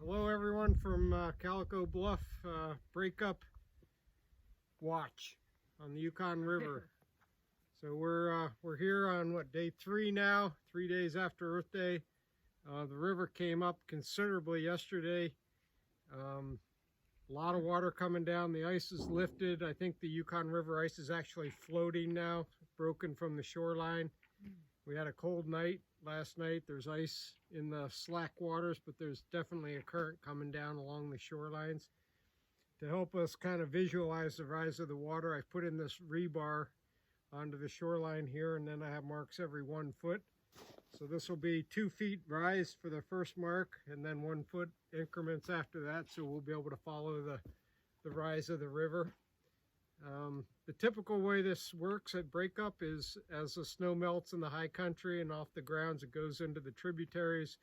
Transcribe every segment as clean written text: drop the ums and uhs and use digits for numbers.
Hello everyone from Calico Bluff breakup watch on the Yukon River. So we're here on what, day 3 now, 3 days after Earth Day. The river came up considerably yesterday. A lot of water coming down. The ice is lifted. I think the Yukon River ice is actually floating now, broken from the shoreline. We had a cold night last night. There's ice in the slack waters, but there's definitely a current coming down along the shorelines. To help us kind of visualize the rise of the water, I've put in this rebar onto the shoreline here, and then I have marks every 1 foot. So this will be 2 feet rise for the first mark, and then 1 foot increments after that, so we'll be able to follow the rise of the river. The typical way this works at breakup is as the snow melts in the high country and off the grounds, it goes into the tributaries,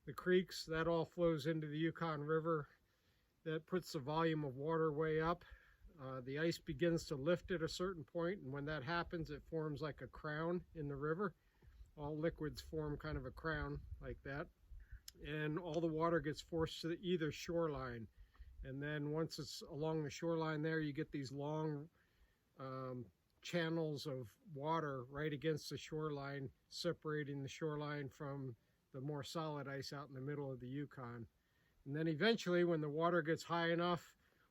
the creeks, that all flows into the Yukon River. That puts the volume of water way up. The ice begins to lift at a certain point, and when that happens, it forms like a crown in the river. All liquids form kind of a crown like that, and all the water gets forced to either shoreline. And then once it's along the shoreline there, you get these long channels of water right against the shoreline, separating the shoreline from the more solid ice out in the middle of the Yukon. And then eventually, when the water gets high enough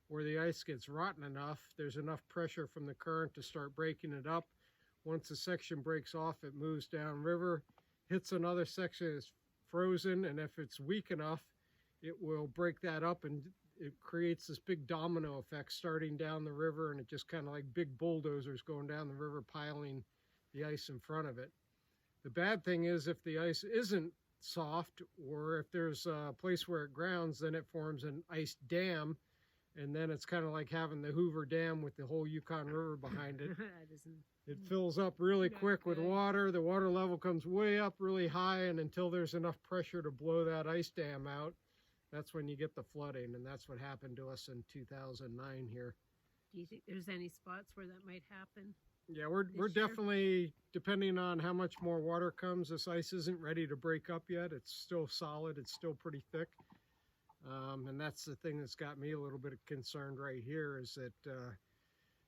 or the ice gets rotten enough, there's enough pressure from the current to start breaking it up. Once the section breaks off, it moves downriver, hits another section that's frozen, and if it's weak enough, it will break that up, and it creates this big domino effect starting down the river, and it just kind of like big bulldozers going down the river, piling the ice in front of it. The bad thing is if the ice isn't soft, or if there's a place where it grounds, then it forms an ice dam, and then it's kind of like having the Hoover Dam with the whole Yukon River behind it. It fills up really quick with water. The water level comes way up really high, and until there's enough pressure to blow that ice dam out, that's when you get the flooding, and that's what happened to us in 2009 here. Do you think there's any spots where that might happen? Yeah, we're definitely, depending on how much more water comes, this ice isn't ready to break up yet. It's still solid. It's still pretty thick. And that's the thing that's got me a little bit concerned right here, is that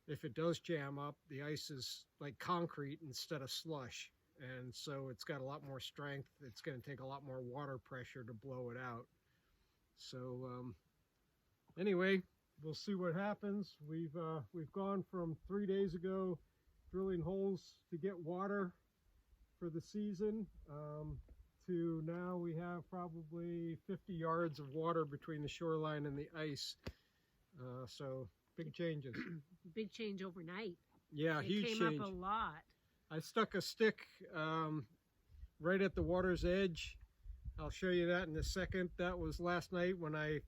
if it does jam up, the ice is like concrete instead of slush. And so it's got a lot more strength. It's going to take a lot more water pressure to blow it out. So anyway, we'll see what happens. We've gone from 3 days ago drilling holes to get water for the season to now we have probably 50 yards of water between the shoreline and the ice. So big changes. Big change overnight. Yeah, huge change. It came up a lot. I stuck a stick right at the water's edge. I'll show you that in a second. That was last night when I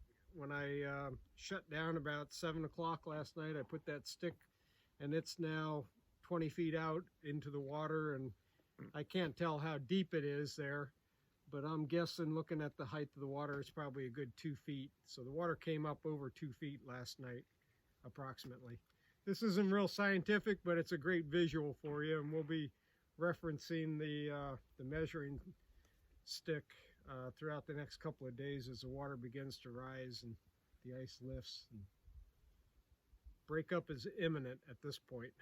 shut down about 7 o'clock last night. I put that stick, and it's now 20 feet out into the water, and I can't tell how deep it is there, but I'm guessing, looking at the height of the water, it's probably a good 2 feet. So the water came up over 2 feet last night, approximately. This isn't real scientific, but it's a great visual for you, and we'll be referencing the measuring stick throughout the next couple of days as the water begins to rise and the ice lifts. And breakup is imminent at this point.